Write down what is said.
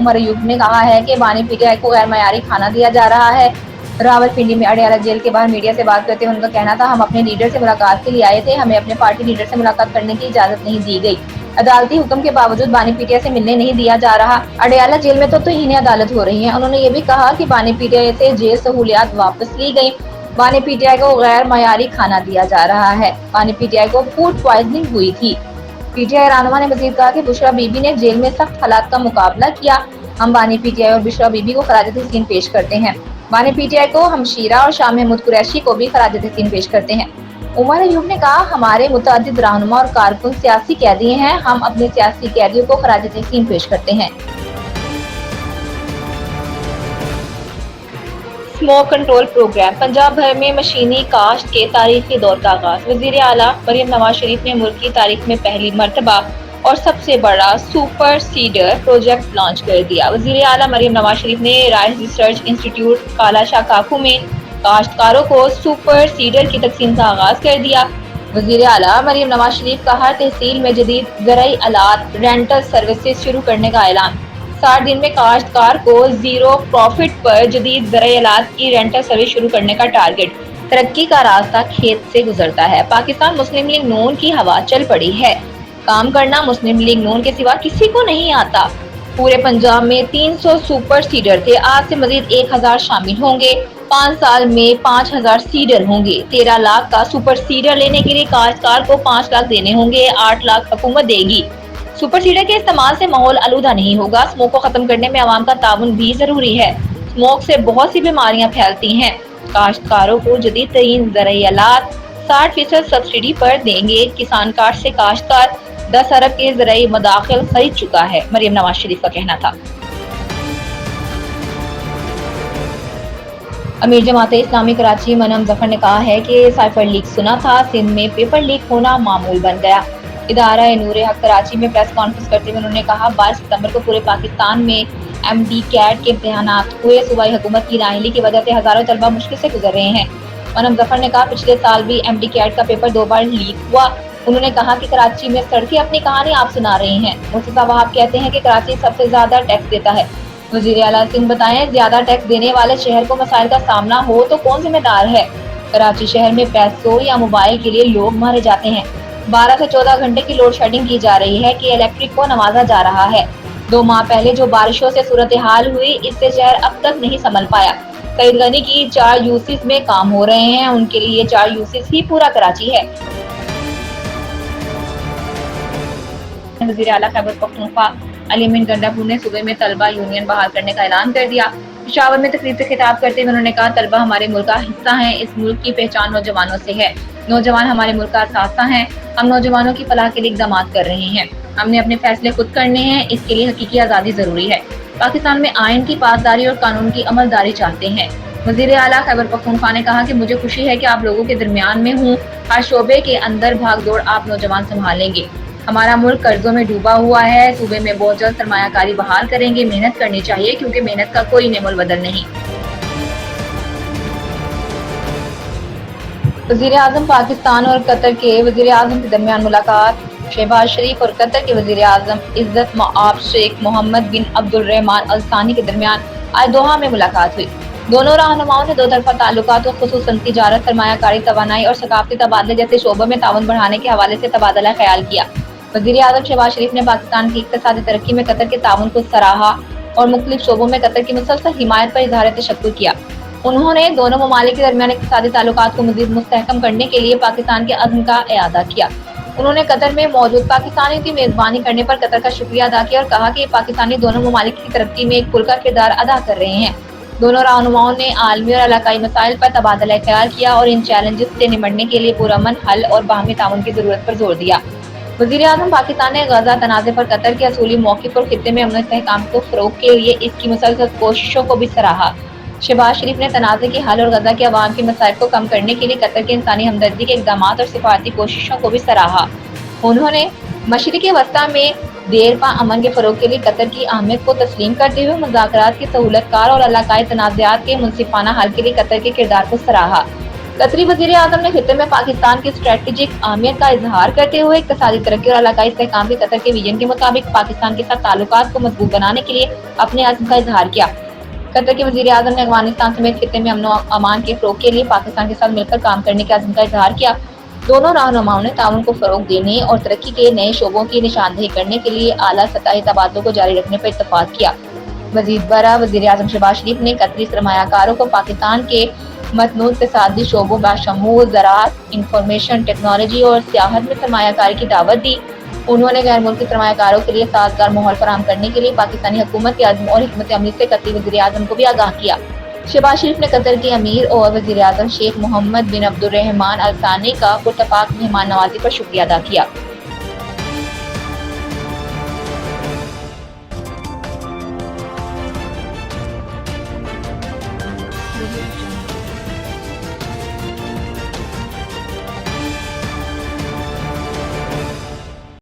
عمر ایوب نے کہا ہے کہ بانی پی ٹی آئی کو غیر معیاری کھانا دیا جا رہا ہے۔ راولپنڈی میں اڈیالہ جیل کے باہر میڈیا سے بات کرتے ہوئے ان کا کہنا تھا، ہم اپنے لیڈر سے ملاقات کے لیے آئے تھے، ہمیں اپنے پارٹی لیڈر سے ملاقات کرنے کی اجازت نہیں دی گئی۔ عدالتی حکم کے باوجود بانی پی ٹی آئی سے ملنے نہیں دیا جا رہا۔ اڈیالہ جیل میں تو توہین عدالت ہو رہی ہے۔ انہوں نے یہ بھی کہا کہ بانی پی ٹی آئی سے جیل سہولیات واپس لی گئی۔ بانی پی ٹی آئی کو غیر معیاری کھانا دیا جا رہا ہے۔ بانی پی ٹی آئی کو فوڈ پوائزننگ ہوئی تھی۔ پی ٹی آئی رہنما نے مزید کہا کہ بشرا بی بی نے جیل میں سخت حالات کا مقابلہ کیا۔ ہم بانی پی ٹی آئی اور بشرا بی بی کو خراج تحسین پیش کرتے ہیں۔ بانی پی ٹی آئی کو ہمشیرہ اور شاہ محمود قریشی کو بھی خراج تحسین پیش کرتے ہیں۔ عمر ایوب نے کہا، ہمارے متعدد رہنما اور کارکن سیاسی قیدی ہیں، ہم اپنے سیاسی قیدیوں کو خراج تحسین پیش کرتے ہیں۔ اسموک کنٹرول پروگرام پنجاب بھر میں مشینی کاشت کے تاریخی دور کا آغاز۔ وزیر اعلیٰ مریم نواز شریف نے ملک کی تاریخ میں پہلی مرتبہ اور سب سے بڑا سپر سیڈر پروجیکٹ لانچ کر دیا۔ وزیر اعلیٰ مریم نواز شریف نے رائس ریسرچ انسٹی ٹیوٹ کالا شاہ کاکو میں کاشتکاروں کو سپر سیڈر کی تقسیم کا آغاز کر دیا۔ وزیر اعلیٰ مریم نواز شریف کا ہر تحصیل میں جدید زرعی آلات رینٹل سروسز شروع کرنے کا اعلان۔ 60 دن میں کاشتکار کو زیرو پروفٹ پر جدید زرعی آلات کی رینٹل سروس شروع کرنے کا ٹارگٹ۔ ترقی کا راستہ کھیت سے گزرتا ہے۔ پاکستان مسلم لیگ نون کی ہوا چل پڑی ہے۔ کام کرنا مسلم لیگ نون کے سوا کسی کو نہیں آتا۔ پورے پنجاب میں 300 سپر سیڈر تھے، آج سے مزید 1000 شامل ہوں گے۔ 5 سال میں 5000 سیڈر ہوں گے۔ 13 لاکھ کا سپر سیڈر لینے کے لیے کاشتکار کو 5 لاکھ دینے ہوں گے، 8 لاکھ حکومت دے گی۔ سپر سیڈر کے استعمال سے ماحول آلودہ نہیں ہوگا۔ اسموک کو ختم کرنے میں عوام کا تعاون بھی ضروری ہے۔ اسموک سے بہت سی بیماریاں پھیلتی ہیں۔ کاشتکاروں کو جدید ترین زرعی آلات 60% سبسڈی پر دیں گے۔ کسان کارڈ سے کاشتکار 10 ارب کے زرعی مداخل خرید چکا ہے، مریم نواز شریف کا کہنا تھا۔ امیر جماعت اسلامی کراچی منم ظفر نے کہا ہے کہ سائفر لیک سنا تھا، سندھ میں پیپر لیک ہونا معمول بن گیا۔ ادارہ نور حق کراچی میں پریس کانفرنس کرتے ہوئے انہوں نے کہا، 22 ستمبر کو پورے پاکستان میں ایم ڈی کیٹ کے امتحانات ہوئے۔ صوبائی حکومت کی نااہلی کی وجہ سے ہزاروں طلبہ مشکل سے گزر رہے ہیں۔ منم ظفر نے کہا، پچھلے سال بھی ایم ڈی کیٹ کا پیپر 2 بار لیک ہوا۔ انہوں نے کہا کہ کراچی میں سڑکیں اپنی کہانی آپ سنا رہی ہیں۔ مرتضیٰ وہاب کہتے ہیں کہ کراچی سب سے زیادہ ٹیکس دیتا ہے۔ وزیر اعلیٰ سندھ بتائیں، زیادہ ٹیکس دینے والے شہر کو مسائل کا سامنا ہو تو کون ذمہ دار ہے؟ کراچی شہر میں پیسوں یا موبائل کے لیے لوگ مارے جاتے ہیں۔ 12 سے 14 گھنٹے کی لوڈ شیڈنگ کی جا رہی ہے کہ الیکٹرک کو نوازا جا رہا ہے۔ 2 ماہ پہلے جو بارشوں سے صورتحال ہوئی، اس سے شہر اب تک نہیں سنبھل پایا۔ سعید غنی کی 4 یوسیز میں کام ہو رہے ہیں، ان کے لیے 4 یوسیز ہی پورا کراچی ہے۔ وزیر اعلیٰ خیبر پختونخوا علی امین گنڈاپور نے صوبے میں طلبہ یونین بحال کرنے کا اعلان کر دیا۔ پشاور میں تقریب سے خطاب کرتے ہوئے انہوں نے کہا، طلبہ ہمارے ملک کا حصہ ہیں، اس ملک کی پہچان نوجوانوں سے ہے۔ نوجوان ہمارے ملک کا اثاثہ ہیں۔ ہم نوجوانوں کی فلاح کے لیے اقدامات کر رہے ہیں۔ ہم نے اپنے فیصلے خود کرنے ہیں، اس کے لیے حقیقی آزادی ضروری ہے۔ پاکستان میں آئین کی پاسداری اور قانون کی عملداری چاہتے ہیں۔ وزیر اعلیٰ خیبر پختونخوا نے کہا کہ مجھے خوشی ہے کہ آپ لوگوں کے درمیان میں ہوں۔ ہر شعبے کے اندر بھاگ دوڑ آپ نوجوان سنبھالیں گے۔ ہمارا ملک قرضوں میں ڈوبا ہوا ہے، صوبے میں بہت جلد سرمایہ کاری بحال کریں گے۔ محنت کرنی چاہیے کیونکہ محنت کا کوئی نعم البدل نہیں۔ وزیر اعظم پاکستان اور قطر کے وزیر اعظم کے درمیان ملاقات۔ شہباز شریف اور قطر کے وزیر اعظم عزت مآب شیخ محمد بن عبد الرحمن ال ثانی کے درمیان آج دوحہ میں ملاقات ہوئی۔ دونوں رہنماؤں نے 2 طرفہ تعلقات و خصوصاً تجارت، سرمایہ کاری، توانائی اور ثقافتی تبادلے جیسے شعبوں میں تعاون بڑھانے کے حوالے سے تبادلہ خیال کیا۔ وزیر اعظم شہباز شریف نے پاکستان کی اقتصادی ترقی میں قطر کے تعاون کو سراہا اور مختلف شعبوں میں قطر کی مسلسل حمایت پر اظہار تشکر کیا۔ انہوں نے دونوں ممالک کے درمیان اقتصادی تعلقات کو مزید مستحکم کرنے کے لیے پاکستان کے عزم کا اعادہ کیا۔ انہوں نے قطر میں موجود پاکستانیوں کی میزبانی کرنے پر قطر کا شکریہ ادا کیا اور کہا کہ یہ پاکستانی دونوں ممالک کی ترقی میں ایک پل کا کردار ادا کر رہے ہیں۔ دونوں رہنماؤں نے عالمی اور علاقائی مسائل پر تبادلہ خیال کیا اور ان چیلنجز سے نمٹنے کے لیے پرامن حل اور باہمی تعاون کی ضرورت پر زور دیا۔ وزیر اعظم پاکستان نے غزہ تنازع پر قطر کے اصولی موقف اور خطے میں امن و استحکام کو فروغ کے لیے اس کی مسلسل کوششوں کو بھی سراہا۔ شہباز شریف نے تنازع کے حل اور غزہ کے عوام کے مسائل کو کم کرنے کے لیے قطر کے انسانی ہمدردی کے اقدامات اور سفارتی کوششوں کو بھی سراہا۔ انہوں نے مشرق وسطیٰ میں دیر پا امن کے فروغ کے لیے قطر کی اہمیت کو تسلیم کرتے ہوئے مذاکرات کی سہولت کار اور علاقائی تنازعات کے منصفانہ حل کے لیے قطر کے کردار کو سراہا۔ قطری وزیر اعظم نے خطے میں پاکستان کی اسٹریٹجک اہمیت کا اظہار کرتے ہوئے اقتصادی ترقی اور علاقائی استحکام کے قطر کے ویژن کے مطابق پاکستان کے ساتھ تعلقات کو مضبوط بنانے کے لیے اپنے عزم کا اظہار کیا۔ قطر کے وزیر اعظم نے افغانستان سمیت خطے میں امن و امان کے فروغ کے لیے پاکستان کے ساتھ مل کر کام کرنے کے عزم کا اظہار کیا۔ دونوں رہنماؤں نے تعاون کو فروغ دینے اور ترقی کے نئے شعبوں کی نشاندہی کرنے کے لیے اعلیٰ سطحی تبادلوں کو جاری رکھنے پر اتفاق کیا۔ مزید برآں وزیر اعظم شہباز شریف نے قطری سرمایہ کاروں کو پاکستان کے متنوع اقتصادی شعبوں بشمول زراعت، انفارمیشن ٹیکنالوجی اور سیاحت میں سرمایہ کاری کی دعوت دی۔ انہوں نے غیر ملکی سرمایہ کاروں کے لیے سازگار ماحول فراہم کرنے کے لیے پاکستانی حکومت کے عزم اور حکمت عملی سے قطری وزیر اعظم کو بھی آگاہ کیا۔ شہباز شریف نے قطر کے امیر اور وزیر اعظم شیخ محمد بن عبد الرحمن ال ثانی کا پرتپاک مہمان نوازی پر شکریہ ادا کیا۔